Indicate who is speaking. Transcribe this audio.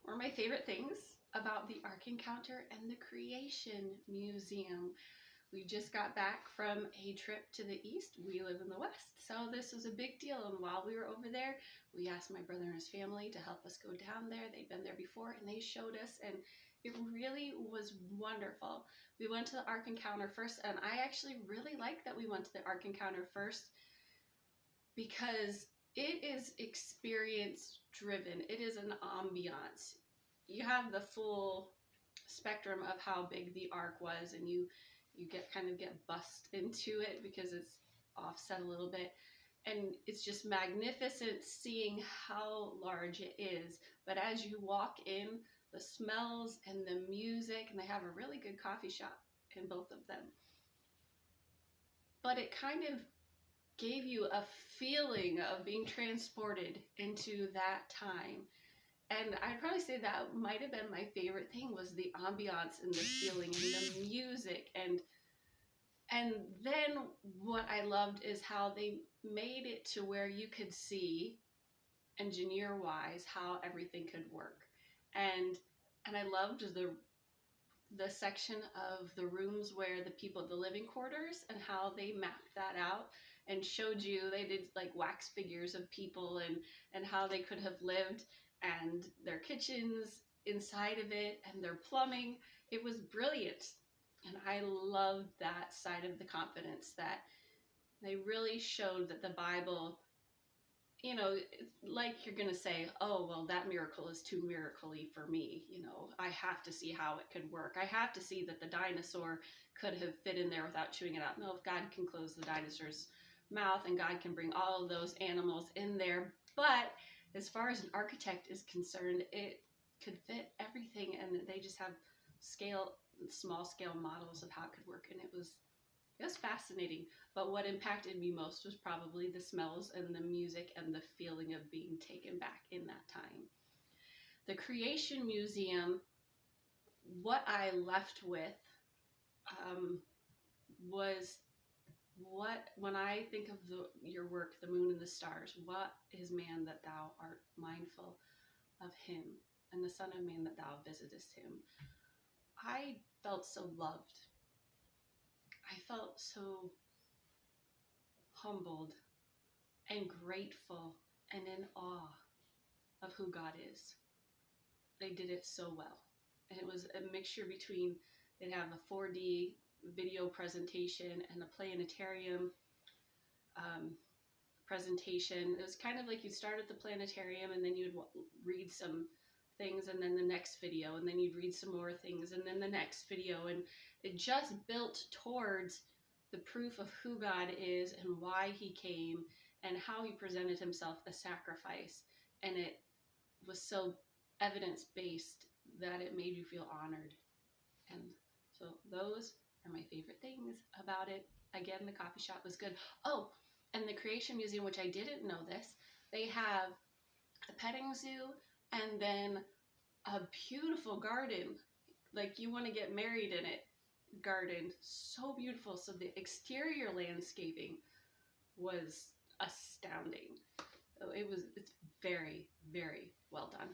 Speaker 1: were my favorite things about the Ark Encounter and the Creation Museum. We just got back from a trip to the east. We live in the west, so this was a big deal. And while we were over there, we asked my brother and his family to help us go down there. They'd been there before, and they showed us, and it really was wonderful. We went to the Ark Encounter first, and I actually really like that we went to the Ark Encounter first because it is experience driven. It is an ambiance. You have the full spectrum of how big the Ark was, and you get bussed into it because it's offset a little bit, and it's just magnificent seeing how large it is. But as you walk in, the smells and the music, and they have a really good coffee shop in both of them, but it kind of gave you a feeling of being transported into that time. And I'd probably say that might have been my favorite thing, was the ambiance and the feeling and the music. And then what I loved is how they made it to where you could see, engineer-wise, how everything could work. And I loved the section of the rooms where the living quarters, and how they mapped that out and showed you, they did like wax figures of people and how they could have lived, and their kitchens inside of it, and their plumbing. It was brilliant. And I loved that side of the confidence, that they really showed that the Bible, you know, like you're going to say, oh, well, that miracle is too miracle-y for me. You know, I have to see how it could work. I have to see that the dinosaur could have fit in there without chewing it out. No, if God can close the dinosaur's mouth, and God can bring all of those animals in there. But as far as an architect is concerned, it could fit everything, and they just have small scale models of how it could work, and it was fascinating. But what impacted me most was probably the smells and the music and the feeling of being taken back in that time. The Creation Museum, what I left with was, when I think of your work, the moon and the stars, what is man that thou art mindful of him, and the son of man that thou visitest him? I felt so loved. I felt so humbled and grateful and in awe of who God is. They did it so well. And it was a mixture between, they'd have a 4D video presentation and a planetarium presentation. It was kind of like, you'd start at the planetarium, and then you'd read some things, and then the next video, and then you'd read some more things, and then the next video, and it just built towards the proof of who God is and why he came and how he presented himself a sacrifice. And it was so evidence-based that it made you feel honored. And so those are my favorite things about it. Again, the coffee shop was good. Oh, and the Creation Museum, which I didn't know this, they have a petting zoo, and then a beautiful garden, like you want to get married in it, garden. So beautiful. So the exterior landscaping was astounding. It's very, very well done.